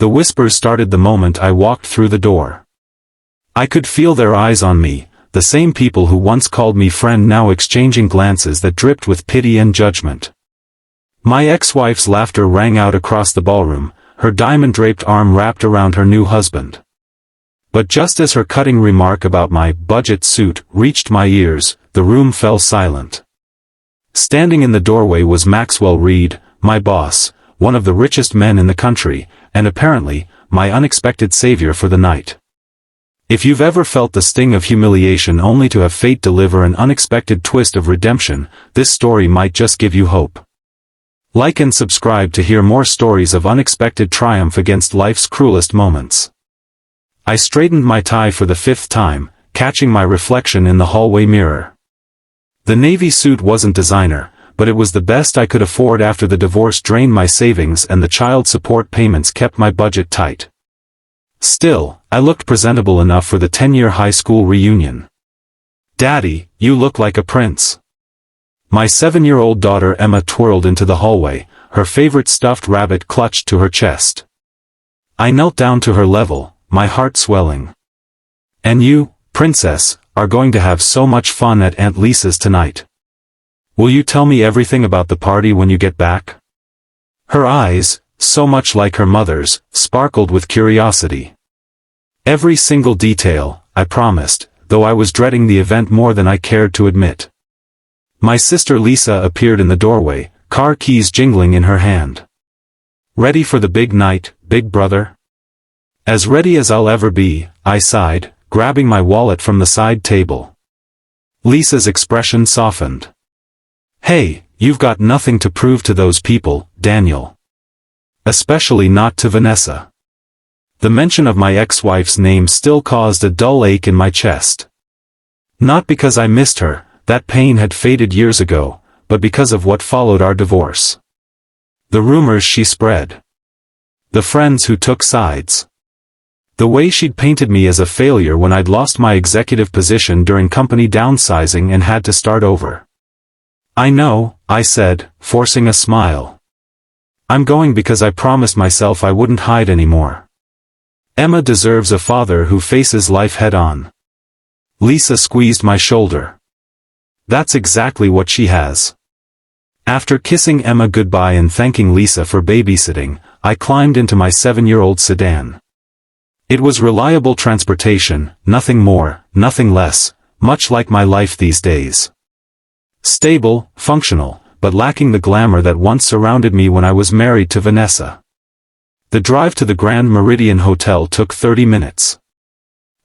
The whispers started the moment I walked through the door. I could feel their eyes on me, the same people who once called me friend now exchanging glances that dripped with pity and judgment. My ex-wife's laughter rang out across the ballroom, her diamond-draped arm wrapped around her new husband. But just as her cutting remark about my budget suit reached my ears, the room fell silent. Standing in the doorway was Maxwell Reed, my boss, one of the richest men in the country, and apparently, my unexpected savior for the night. If you've ever felt the sting of humiliation only to have fate deliver an unexpected twist of redemption, this story might just give you hope. Like and subscribe to hear more stories of unexpected triumph against life's cruelest moments. I straightened my tie for the 5th time, catching my reflection in the hallway mirror. The navy suit wasn't designer, but it was the best I could afford after the divorce drained my savings and the child support payments kept my budget tight. Still, I looked presentable enough for the 10-year high school reunion. "Daddy, you look like a prince." My 7-year-old daughter Emma twirled into the hallway, her favorite stuffed rabbit clutched to her chest. I knelt down to her level, my heart swelling. "And you, princess, are going to have so much fun at Aunt Lisa's tonight. Will you tell me everything about the party when you get back?" Her eyes, so much like her mother's, sparkled with curiosity. "Every single detail," I promised, though I was dreading the event more than I cared to admit. My sister Lisa appeared in the doorway, car keys jingling in her hand. "Ready for the big night, big brother?" "As ready as I'll ever be," I sighed, grabbing my wallet from the side table. Lisa's expression softened. "Hey, you've got nothing to prove to those people, Daniel. Especially not to Vanessa." The mention of my ex-wife's name still caused a dull ache in my chest. Not because I missed her, that pain had faded years ago, but because of what followed our divorce. The rumors she spread. The friends who took sides. The way she'd painted me as a failure when I'd lost my executive position during company downsizing and had to start over. "I know," I said, forcing a smile. "I'm going because I promised myself I wouldn't hide anymore. Emma deserves a father who faces life head-on." Lisa squeezed my shoulder. "That's exactly what she has." After kissing Emma goodbye and thanking Lisa for babysitting, I climbed into my 7-year-old sedan. It was reliable transportation, nothing more, nothing less, much like my life these days. Stable, functional, but lacking the glamour that once surrounded me when I was married to Vanessa. The drive to the Grand Meridian Hotel took 30 minutes.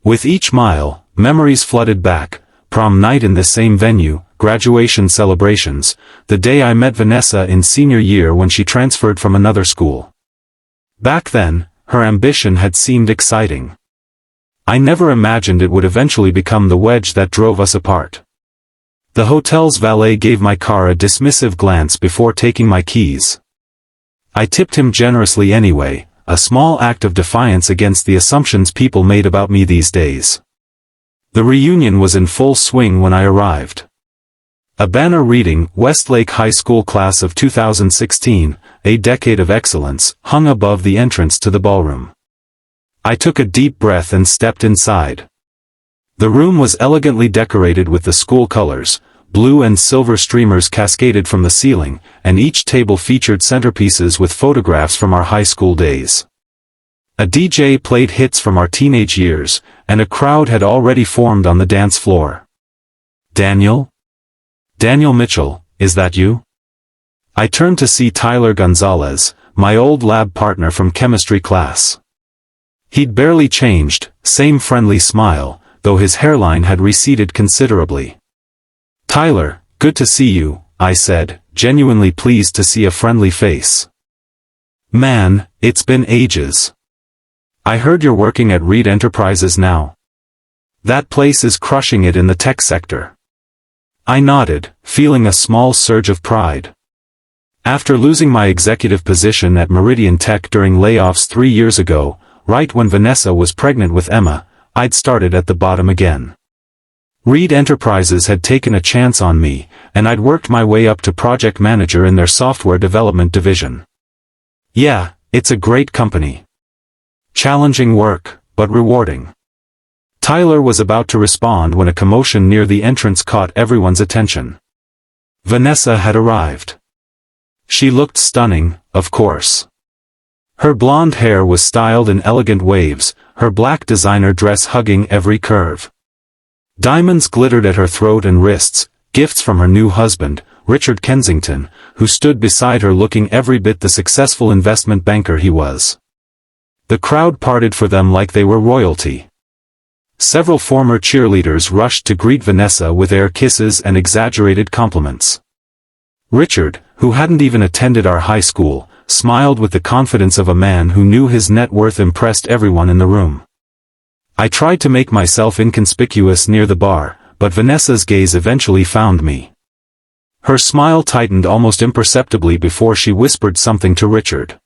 With each mile, memories flooded back: prom night in the same venue, graduation celebrations, the day I met Vanessa in senior year when she transferred from another school. Back then, her ambition had seemed exciting. I never imagined it would eventually become the wedge that drove us apart. The hotel's valet gave my car a dismissive glance before taking my keys. I tipped him generously anyway, a small act of defiance against the assumptions people made about me these days. The reunion was in full swing when I arrived. A banner reading, "Westlake High School Class of 2016, a Decade of Excellence," hung above the entrance to the ballroom. I took a deep breath and stepped inside. The room was elegantly decorated with the school colors, blue and silver streamers cascaded from the ceiling, and each table featured centerpieces with photographs from our high school days. A DJ played hits from our teenage years, and a crowd had already formed on the dance floor. "Daniel? Daniel Mitchell, is that you?" I turned to see Tyler Gonzalez, my old lab partner from chemistry class. He'd barely changed, same friendly smile, though his hairline had receded considerably. "Tyler, good to see you," I said, genuinely pleased to see a friendly face. "Man, it's been ages. I heard you're working at Reed Enterprises now. That place is crushing it in the tech sector." I nodded, feeling a small surge of pride. After losing my executive position at Meridian Tech during layoffs 3 years ago, right when Vanessa was pregnant with Emma, I'd started at the bottom again. Reed Enterprises had taken a chance on me, and I'd worked my way up to project manager in their software development division. "Yeah, it's a great company. Challenging work, but rewarding. Tyler was about to respond when a commotion near the entrance caught everyone's attention. Vanessa had arrived. She looked stunning, of course. Her blonde hair was styled in elegant waves, her black designer dress hugging every curve. Diamonds glittered at her throat and wrists, gifts from her new husband, Richard Kensington, who stood beside her looking every bit the successful investment banker he was. The crowd parted for them like they were royalty. Several former cheerleaders rushed to greet Vanessa with air kisses and exaggerated compliments. Richard, who hadn't even attended our high school, smiled with the confidence of a man who knew his net worth impressed everyone in the room. I tried to make myself inconspicuous near the bar, but Vanessa's gaze eventually found me. Her smile tightened almost imperceptibly before she whispered something to Richard.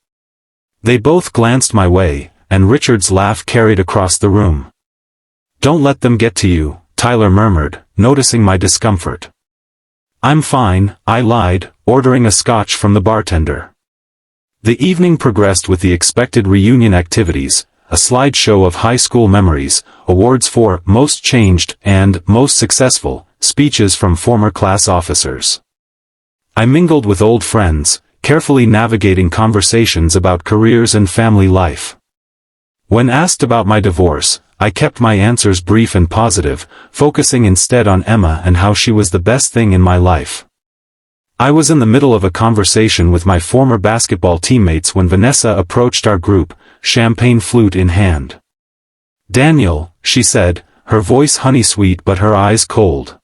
They both glanced my way, and Richard's laugh carried across the room. "Don't let them get to you," Tyler murmured, noticing my discomfort. "I'm fine," I lied, ordering a scotch from the bartender. The evening progressed with the expected reunion activities, a slideshow of high school memories, awards for Most Changed and Most Successful, speeches from former class officers. I mingled with old friends, carefully navigating conversations about careers and family life. When asked about my divorce, I kept my answers brief and positive, focusing instead on Emma and how she was the best thing in my life. I was in the middle of a conversation with my former basketball teammates when Vanessa approached our group, champagne flute in hand. "Daniel," she said, her voice honey-sweet but her eyes cold.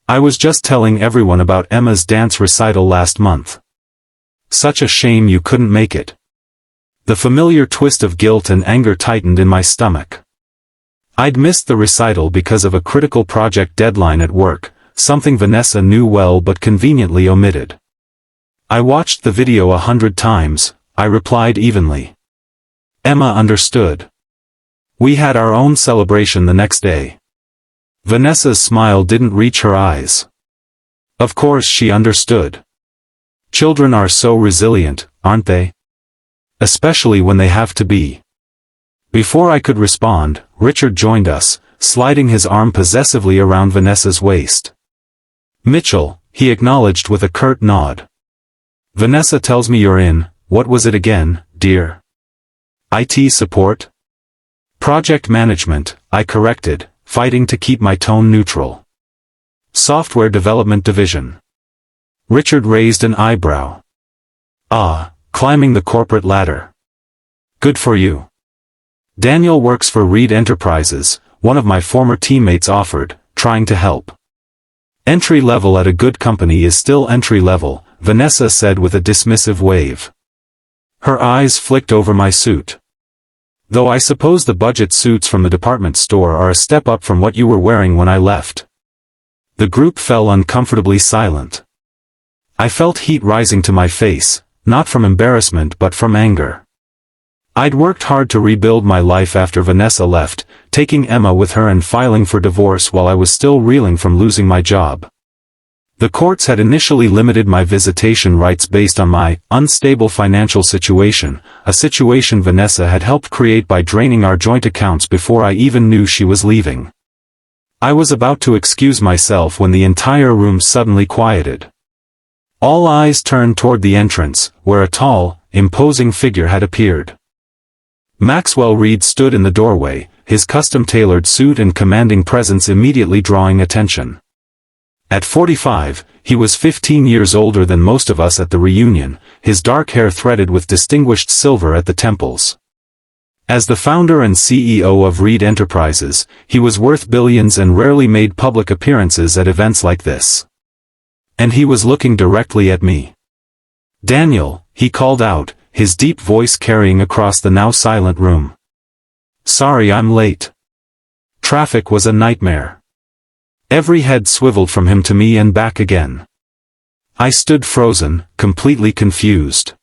"I was just telling everyone about Emma's dance recital last month. Such a shame you couldn't make it." The familiar twist of guilt and anger tightened in my stomach. I'd missed the recital because of a critical project deadline at work, something Vanessa knew well but conveniently omitted. "I watched the video 100 times, I replied evenly. Emma understood. We had our own celebration the next day. Vanessa's smile didn't reach her eyes. Of course she understood. Children are so resilient, aren't they? Especially when they have to be. Before I could respond, Richard joined us, sliding his arm possessively around Vanessa's waist. "Mitchell," he acknowledged with a curt nod. "Vanessa tells me you're in, what was it again, dear?" "IT support?" "Project management," I corrected, fighting to keep my tone neutral. "Software development division." Richard raised an eyebrow. "Ah, climbing the corporate ladder. Good for you." "Daniel works for Reed Enterprises," one of my former teammates offered, trying to help. "Entry level at a good company is still entry level," Vanessa said with a dismissive wave. Her eyes flicked over my suit. "Though I suppose the budget suits from the department store are a step up from what you were wearing when I left." The group fell uncomfortably silent. I felt heat rising to my face, not from embarrassment but from anger. I'd worked hard to rebuild my life after Vanessa left, taking Emma with her and filing for divorce while I was still reeling from losing my job. The courts had initially limited my visitation rights based on my unstable financial situation, a situation Vanessa had helped create by draining our joint accounts before I even knew she was leaving. I was about to excuse myself when the entire room suddenly quieted. All eyes turned toward the entrance, where a tall, imposing figure had appeared. Maxwell Reed stood in the doorway, his custom-tailored suit and commanding presence immediately drawing attention. At 45, he was 15 years older than most of us at the reunion, his dark hair threaded with distinguished silver at the temples. As the founder and CEO of Reed Enterprises, he was worth billions and rarely made public appearances at events like this. And he was looking directly at me. "Daniel," he called out, his deep voice carrying across the now silent room. "Sorry I'm late. Traffic was a nightmare." Every head swiveled from him to me and back again. I stood frozen, completely confused.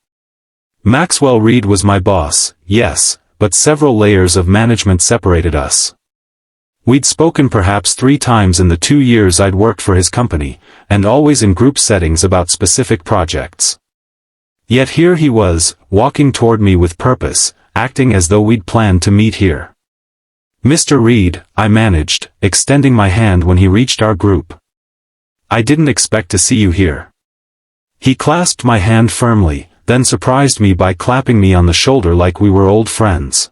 Maxwell Reed was my boss, yes, but several layers of management separated us. We'd spoken perhaps 3 times in the 2 years I'd worked for his company, and always in group settings about specific projects. Yet here he was, walking toward me with purpose, acting as though we'd planned to meet here. "Mr. Reed," I managed, extending my hand when he reached our group. "I didn't expect to see you here." He clasped my hand firmly, then surprised me by clapping me on the shoulder like we were old friends.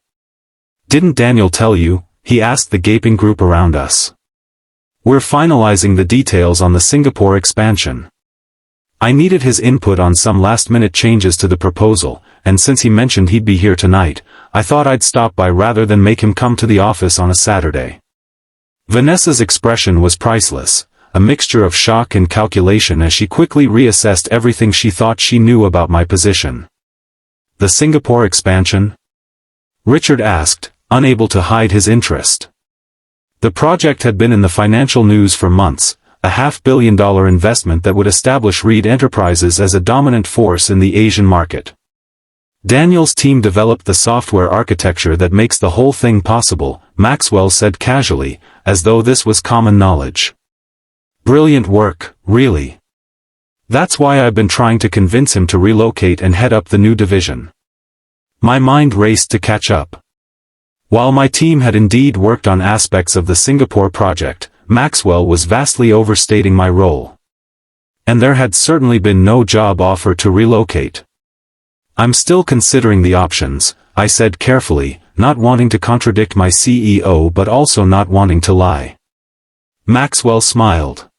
"Didn't Daniel tell you?" he asked the gaping group around us. "We're finalizing the details on the Singapore expansion." I needed his input on some last-minute changes to the proposal, and since he mentioned he'd be here tonight, I thought I'd stop by rather than make him come to the office on a Saturday. Vanessa's expression was priceless, a mixture of shock and calculation as she quickly reassessed everything she thought she knew about my position. "The Singapore expansion?" Richard asked, unable to hide his interest. The project had been in the financial news for months, a $500 million investment that would establish Reed Enterprises as a dominant force in the Asian market. Daniel's team developed the software architecture that makes the whole thing possible, Maxwell said casually, as though this was common knowledge. "Brilliant work, really. That's why I've been trying to convince him to relocate and head up the new division." My mind raced to catch up. While my team had indeed worked on aspects of the Singapore project, Maxwell was vastly overstating my role. And there had certainly been no job offer to relocate. "I'm still considering the options," I said carefully, not wanting to contradict my CEO but also not wanting to lie. Maxwell smiled.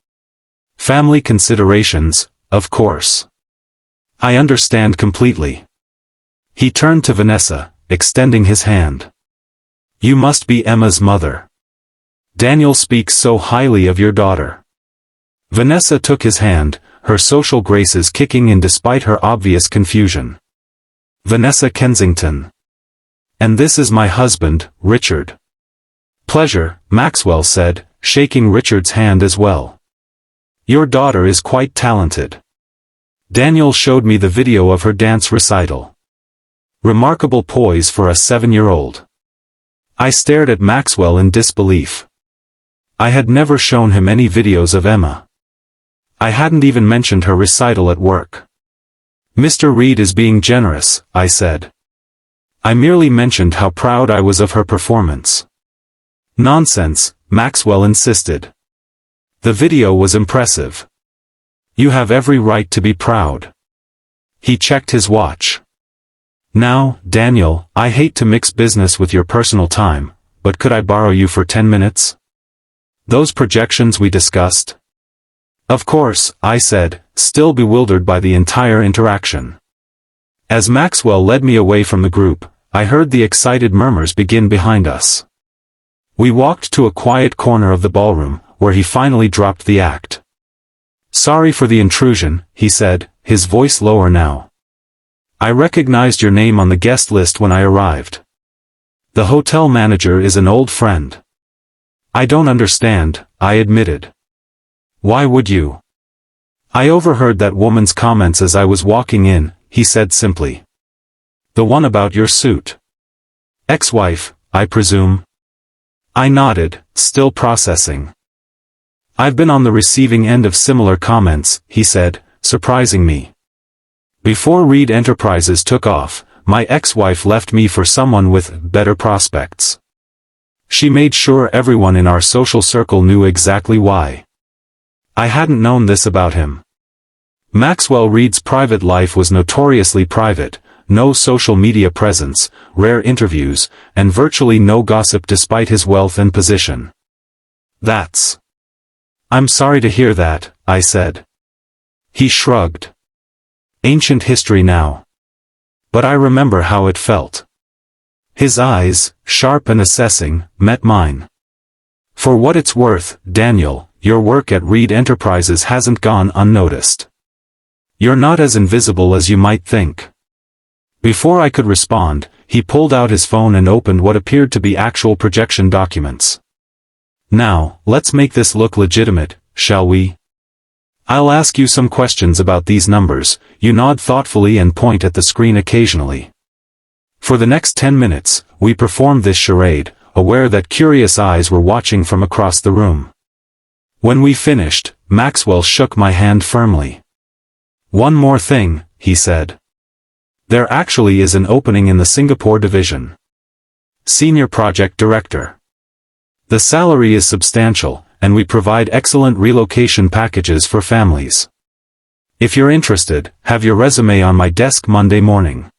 "Family considerations, of course. I understand completely." He turned to Vanessa, extending his hand. "You must be Emma's mother. Daniel speaks so highly of your daughter." Vanessa took his hand, her social graces kicking in despite her obvious confusion. "Vanessa Kensington. And this is my husband, Richard." "Pleasure," Maxwell said, shaking Richard's hand as well. "Your daughter is quite talented. Daniel showed me the video of her dance recital. Remarkable poise for a 7-year-old. I stared at Maxwell in disbelief. I had never shown him any videos of Emma. I hadn't even mentioned her recital at work. "Mr. Reed is being generous," I said. "I merely mentioned how proud I was of her performance." "Nonsense," Maxwell insisted. "The video was impressive. You have every right to be proud." He checked his watch. "Now, Daniel, I hate to mix business with your personal time, but could I borrow you for 10 minutes? Those projections we discussed?" "Of course," I said, still bewildered by the entire interaction. As Maxwell led me away from the group, I heard the excited murmurs begin behind us. We walked to a quiet corner of the ballroom, where he finally dropped the act. "Sorry for the intrusion," he said, his voice lower now. "I recognized your name on the guest list when I arrived. The hotel manager is an old friend." "I don't understand," I admitted. "Why would you?" "I overheard that woman's comments as I was walking in," he said simply. "The one about your suit. Ex-wife, I presume?" I nodded, still processing. "I've been on the receiving end of similar comments," he said, surprising me. "Before Reed Enterprises took off, my ex-wife left me for someone with better prospects. She made sure everyone in our social circle knew exactly why. I hadn't known this about him. Maxwell Reed's private life was notoriously private, no social media presence, rare interviews, and virtually no gossip despite his wealth and position." "That's... I'm sorry to hear that," I said. He shrugged. "Ancient history now. But I remember how it felt." His eyes, sharp and assessing, met mine. "For what it's worth, Daniel, your work at Reed Enterprises hasn't gone unnoticed. You're not as invisible as you might think." Before I could respond, he pulled out his phone and opened what appeared to be actual projection documents. "Now, let's make this look legitimate, shall we? I'll ask you some questions about these numbers." You nod thoughtfully and point at the screen occasionally. For the next 10 minutes, we performed this charade, aware that curious eyes were watching from across the room. When we finished, Maxwell shook my hand firmly. "One more thing," he said. There actually is an opening in the Singapore division. Senior Project Director. The salary is substantial, and we provide excellent relocation packages for families. If you're interested, have your resume on my desk Monday morning.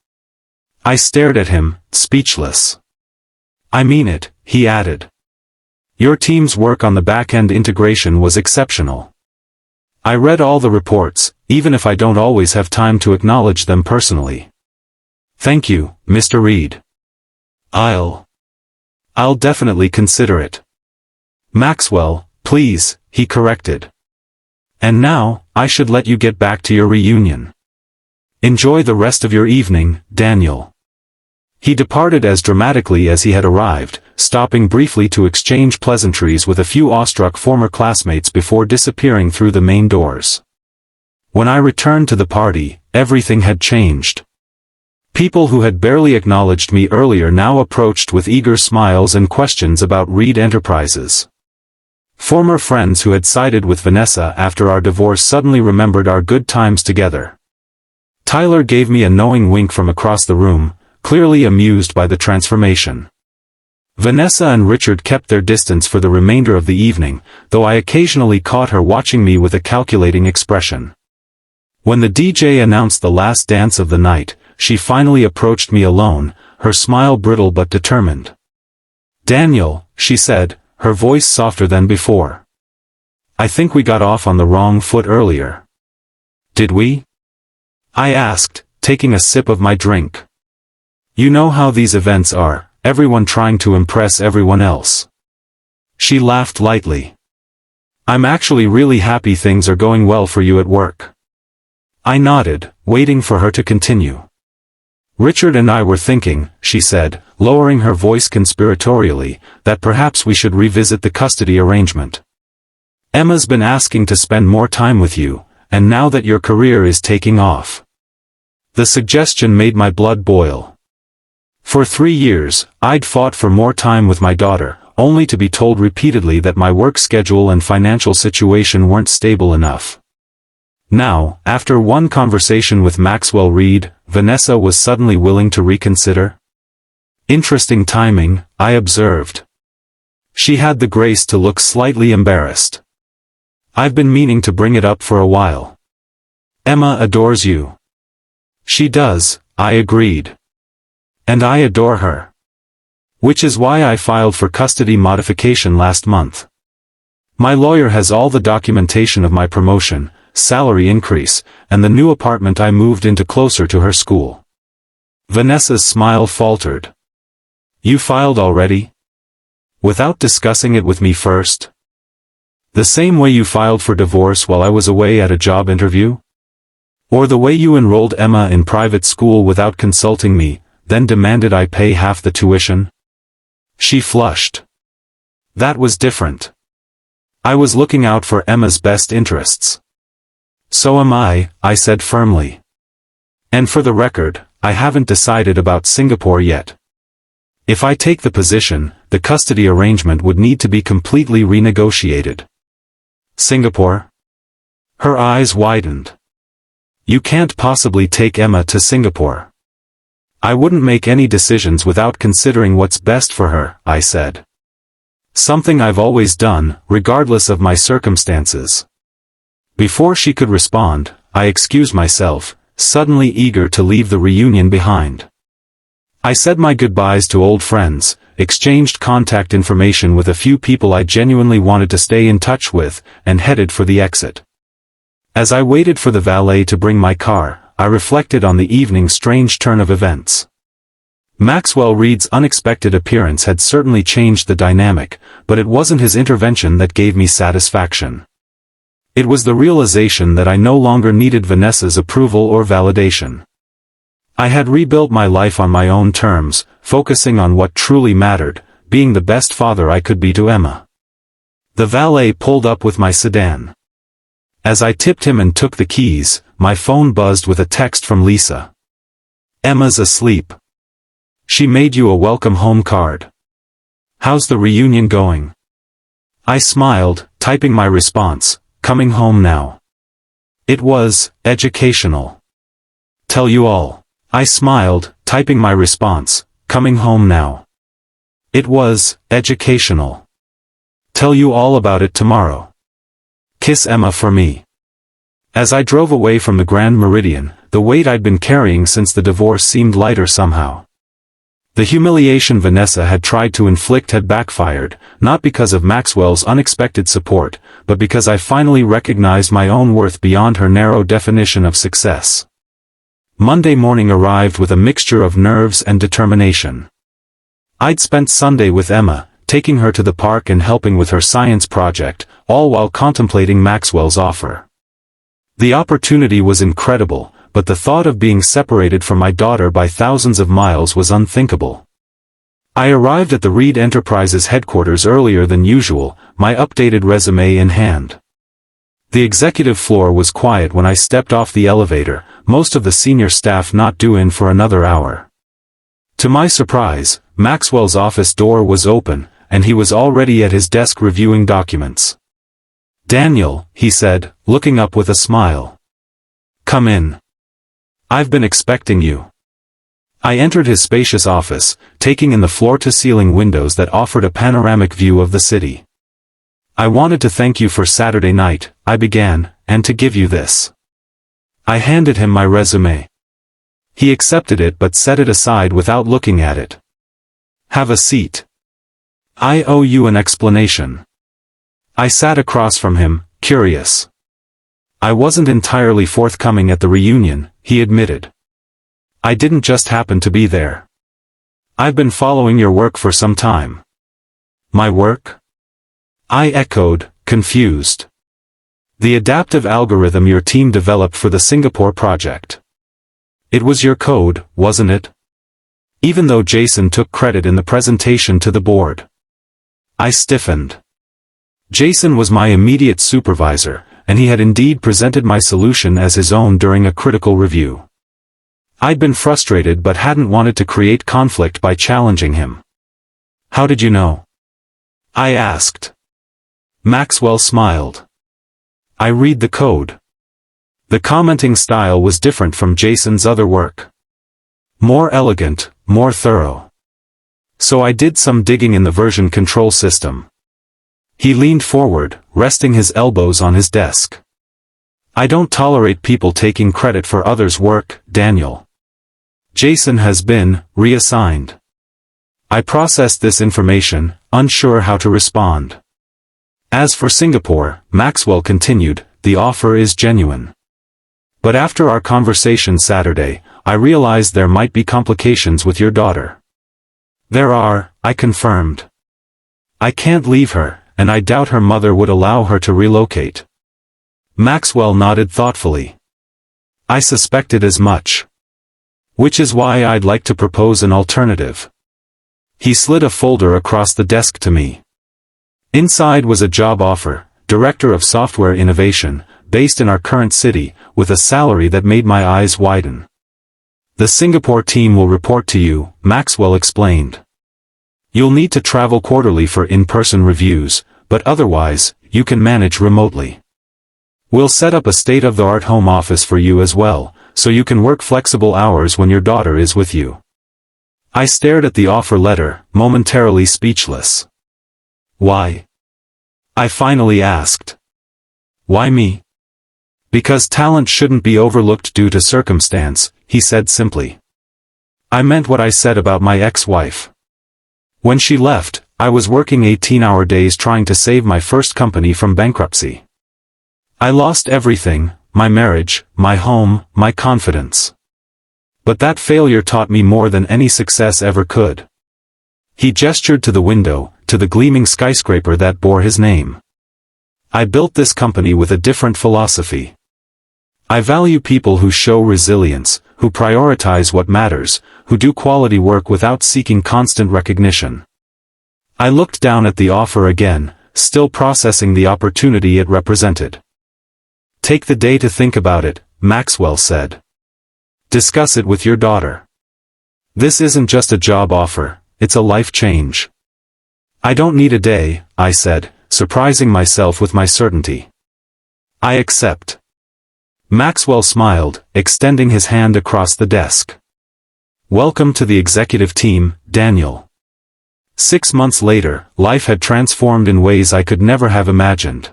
I stared at him, speechless. I mean it, he added. Your team's work on the back-end integration was exceptional. I read all the reports, even if I don't always have time to acknowledge them personally. Thank you, Mr. Reed. I'll definitely consider it. Maxwell, please, he corrected. And now, I should let you get back to your reunion. Enjoy the rest of your evening, Daniel. He departed as dramatically as he had arrived, stopping briefly to exchange pleasantries with a few awestruck former classmates before disappearing through the main doors. When I returned to the party, everything had changed. People who had barely acknowledged me earlier now approached with eager smiles and questions about Reed Enterprises. Former friends who had sided with Vanessa after our divorce suddenly remembered our good times together. Tyler gave me a knowing wink from across the room, clearly amused by the transformation. Vanessa and Richard kept their distance for the remainder of the evening, though I occasionally caught her watching me with a calculating expression. When the DJ announced the last dance of the night, she finally approached me alone, her smile brittle but determined. Daniel, she said, her voice softer than before. I think we got off on the wrong foot earlier. Did we? I asked, taking a sip of my drink. You know how these events are, everyone trying to impress everyone else. She laughed lightly. I'm actually really happy things are going well for you at work. I nodded, waiting for her to continue. Richard and I were thinking, she said, lowering her voice conspiratorially, that perhaps we should revisit the custody arrangement. Emma's been asking to spend more time with you, and now that your career is taking off. The suggestion made my blood boil. For 3 years, I'd fought for more time with my daughter, only to be told repeatedly that my work schedule and financial situation weren't stable enough. Now, after one conversation with Maxwell Reed, Vanessa was suddenly willing to reconsider. Interesting timing, I observed. She had the grace to look slightly embarrassed. I've been meaning to bring it up for a while. Emma adores you. She does, I agreed. And I adore her. Which is why I filed for custody modification last month. My lawyer has all the documentation of my promotion, salary increase, and the new apartment I moved into closer to her school. Vanessa's smile faltered. You filed already? Without discussing it with me first? The same way you filed for divorce while I was away at a job interview? Or the way you enrolled Emma in private school without consulting me, then demanded I pay half the tuition? She flushed. That was different. I was looking out for Emma's best interests. So am I said firmly. And for the record, I haven't decided about Singapore yet. If I take the position, the custody arrangement would need to be completely renegotiated. Singapore? Her eyes widened. You can't possibly take Emma to Singapore. I wouldn't make any decisions without considering what's best for her, I said. Something I've always done, regardless of my circumstances. Before she could respond, I excused myself, suddenly eager to leave the reunion behind. I said my goodbyes to old friends, exchanged contact information with a few people I genuinely wanted to stay in touch with, and headed for the exit. As I waited for the valet to bring my car, I reflected on the evening's strange turn of events. Maxwell Reed's unexpected appearance had certainly changed the dynamic, but it wasn't his intervention that gave me satisfaction. It was the realization that I no longer needed Vanessa's approval or validation. I had rebuilt my life on my own terms, focusing on what truly mattered, being the best father I could be to Emma. The valet pulled up with my sedan. As I tipped him and took the keys, my phone buzzed with a text from Lisa. Emma's asleep. She made you a welcome home card. How's the reunion going? I smiled, typing my response, coming home now. It was educational. Tell you all. I smiled, typing my response, coming home now. It was educational. Tell you all about it tomorrow. Kiss Emma for me. As I drove away from the Grand Meridian, the weight I'd been carrying since the divorce seemed lighter somehow. The humiliation Vanessa had tried to inflict had backfired, not because of Maxwell's unexpected support, but because I finally recognized my own worth beyond her narrow definition of success. Monday morning arrived with a mixture of nerves and determination. I'd spent Sunday with Emma, taking her to the park and helping with her science project, all while contemplating Maxwell's offer. The opportunity was incredible, but the thought of being separated from my daughter by thousands of miles was unthinkable. I arrived at the Reed Enterprises headquarters earlier than usual, my updated resume in hand. The executive floor was quiet when I stepped off the elevator, most of the senior staff not due in for another hour. To my surprise, Maxwell's office door was open, and he was already at his desk reviewing documents. "Daniel," he said, looking up with a smile. "Come in. I've been expecting you." I entered his spacious office, taking in the floor-to-ceiling windows that offered a panoramic view of the city. "I wanted to thank you for Saturday night," I began, "and to give you this." I handed him my resume. He accepted it but set it aside without looking at it. "Have a seat. I owe you an explanation." I sat across from him, curious. "I wasn't entirely forthcoming at the reunion," he admitted. "I didn't just happen to be there. I've been following your work for some time." "My work?" I echoed, confused. "The adaptive algorithm your team developed for the Singapore project. It was your code, wasn't it? Even though Jason took credit in the presentation to the board." I stiffened. Jason was my immediate supervisor, and he had indeed presented my solution as his own during a critical review. I'd been frustrated but hadn't wanted to create conflict by challenging him. "How did you know?" I asked. Maxwell smiled. "I read the code." The commenting style was different from Jason's other work. More elegant, more thorough. So I did some digging in the version control system. He leaned forward, resting his elbows on his desk. "I don't tolerate people taking credit for others' work, Daniel. Jason has been reassigned." I processed this information, unsure how to respond. "As for Singapore," Maxwell continued, "the offer is genuine. But after our conversation Saturday, I realized there might be complications with your daughter." "There are," I confirmed. "I can't leave her, and I doubt her mother would allow her to relocate." Maxwell nodded thoughtfully. "I suspected as much. Which is why I'd like to propose an alternative." He slid a folder across the desk to me. Inside was a job offer, Director of Software Innovation, based in our current city, with a salary that made my eyes widen. "The Singapore team will report to you," Maxwell explained. "You'll need to travel quarterly for in-person reviews, but otherwise, you can manage remotely. We'll set up a state-of-the-art home office for you as well, so you can work flexible hours when your daughter is with you." I stared at the offer letter, momentarily speechless. "Why?" I finally asked. "Why me?" "Because talent shouldn't be overlooked due to circumstance," he said simply. I meant what I said about my ex-wife. When she left, I was working 18-hour days trying to save my first company from bankruptcy. I lost everything, my marriage, my home, my confidence. But that failure taught me more than any success ever could. He gestured to the window, to the gleaming skyscraper that bore his name. I built this company with a different philosophy. I value people who show resilience, who prioritize what matters, who do quality work without seeking constant recognition. I looked down at the offer again, still processing the opportunity it represented. "Take the day to think about it," Maxwell said. "Discuss it with your daughter. This isn't just a job offer, it's a life change." "I don't need a day," I said, surprising myself with my certainty. "I accept." Maxwell smiled, extending his hand across the desk. Welcome to the executive team, Daniel. 6 months later, life had transformed in ways I could never have imagined.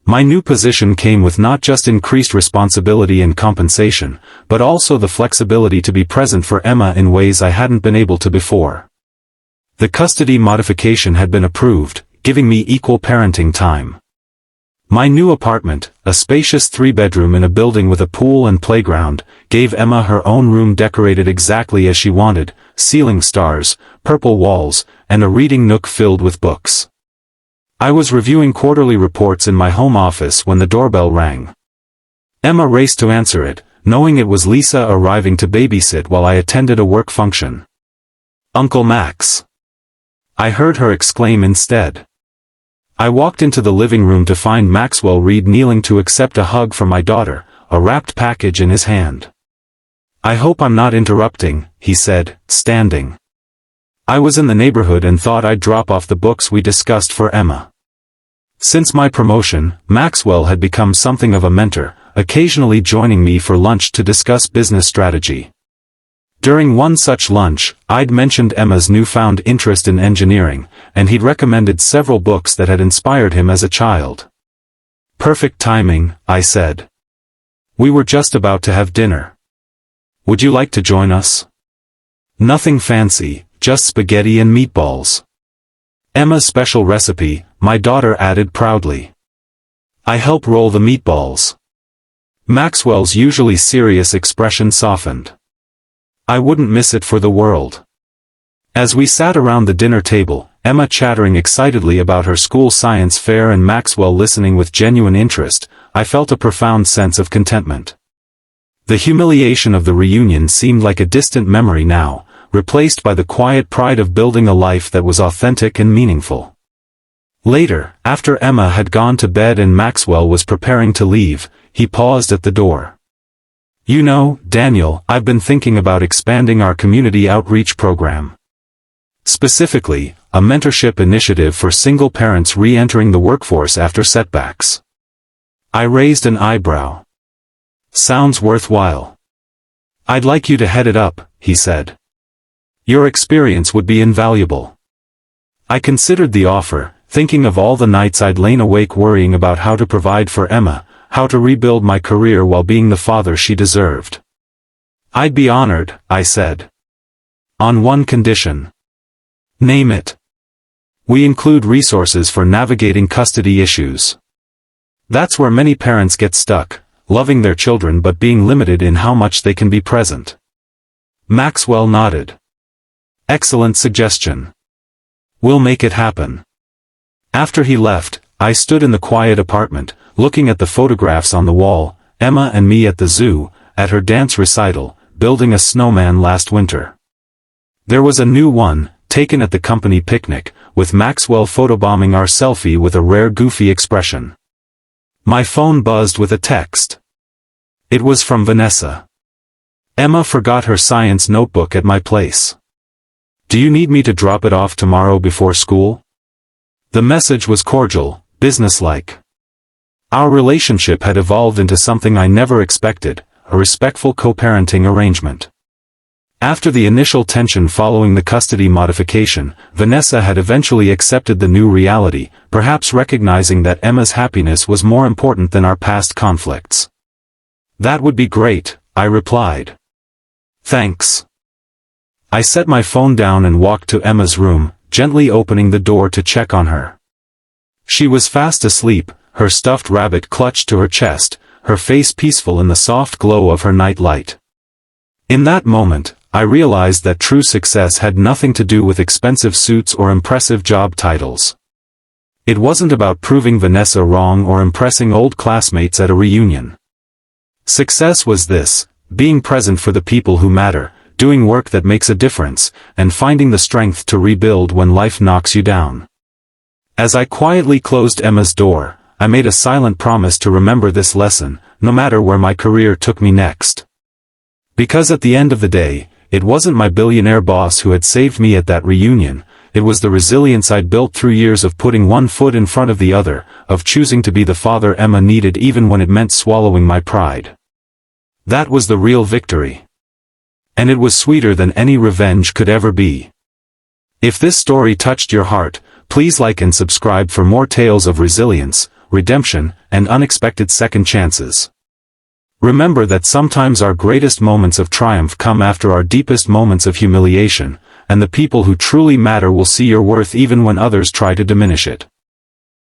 My new position came with not just increased responsibility and compensation, but also the flexibility to be present for Emma in ways I hadn't been able to before. The custody modification had been approved, giving me equal parenting time. My new apartment, a spacious 3-bedroom in a building with a pool and playground, gave Emma her own room decorated exactly as she wanted, ceiling stars, purple walls, and a reading nook filled with books. I was reviewing quarterly reports in my home office when the doorbell rang. Emma raced to answer it, knowing it was Lisa arriving to babysit while I attended a work function. "Uncle Max," I heard her exclaim instead. I walked into the living room to find Maxwell Reed kneeling to accept a hug from my daughter, a wrapped package in his hand. "I hope I'm not interrupting," he said, standing. I was in the neighborhood and thought I'd drop off the books we discussed for Emma. Since my promotion, Maxwell had become something of a mentor, occasionally joining me for lunch to discuss business strategy. During one such lunch, I'd mentioned Emma's newfound interest in engineering, and he'd recommended several books that had inspired him as a child. "Perfect timing," I said. "We were just about to have dinner. Would you like to join us?" "Nothing fancy, just spaghetti and meatballs." "Emma's special recipe," my daughter added proudly. I help roll the meatballs. Maxwell's usually serious expression softened. I wouldn't miss it for the world. As we sat around the dinner table, Emma chattering excitedly about her school science fair and Maxwell listening with genuine interest, I felt a profound sense of contentment. The humiliation of the reunion seemed like a distant memory now, replaced by the quiet pride of building a life that was authentic and meaningful. Later, after Emma had gone to bed and Maxwell was preparing to leave, he paused at the door. "You know, Daniel, I've been thinking about expanding our community outreach program. Specifically, a mentorship initiative for single parents re-entering the workforce after setbacks." I raised an eyebrow. "Sounds worthwhile. I'd like you to head it up," he said. "Your experience would be invaluable." I considered the offer, thinking of all the nights I'd lain awake worrying about how to provide for Emma, how to rebuild my career while being the father she deserved. "I'd be honored," I said. "On one condition." "Name it." "We include resources for navigating custody issues. That's where many parents get stuck, loving their children but being limited in how much they can be present." Maxwell nodded. "Excellent suggestion. We'll make it happen." After he left, I stood in the quiet apartment, looking at the photographs on the wall, Emma and me at the zoo, at her dance recital, building a snowman last winter. There was a new one, taken at the company picnic, with Maxwell photobombing our selfie with a rare goofy expression. My phone buzzed with a text. It was from Vanessa. "Emma forgot her science notebook at my place. Do you need me to drop it off tomorrow before school?" The message was cordial, businesslike. Our relationship had evolved into something I never expected, a respectful co-parenting arrangement. After the initial tension following the custody modification, Vanessa had eventually accepted the new reality, perhaps recognizing that Emma's happiness was more important than our past conflicts. "That would be great," I replied. "Thanks." I set my phone down and walked to Emma's room, gently opening the door to check on her. She was fast asleep, her stuffed rabbit clutched to her chest, her face peaceful in the soft glow of her night light. In that moment, I realized that true success had nothing to do with expensive suits or impressive job titles. It wasn't about proving Vanessa wrong or impressing old classmates at a reunion. Success was this: being present for the people who matter, doing work that makes a difference, and finding the strength to rebuild when life knocks you down. As I quietly closed Emma's door, I made a silent promise to remember this lesson, no matter where my career took me next. Because at the end of the day, it wasn't my billionaire boss who had saved me at that reunion, it was the resilience I'd built through years of putting one foot in front of the other, of choosing to be the father Emma needed even when it meant swallowing my pride. That was the real victory. And it was sweeter than any revenge could ever be. If this story touched your heart, please like and subscribe for more tales of resilience, redemption, and unexpected second chances. Remember that sometimes our greatest moments of triumph come after our deepest moments of humiliation, and the people who truly matter will see your worth even when others try to diminish it.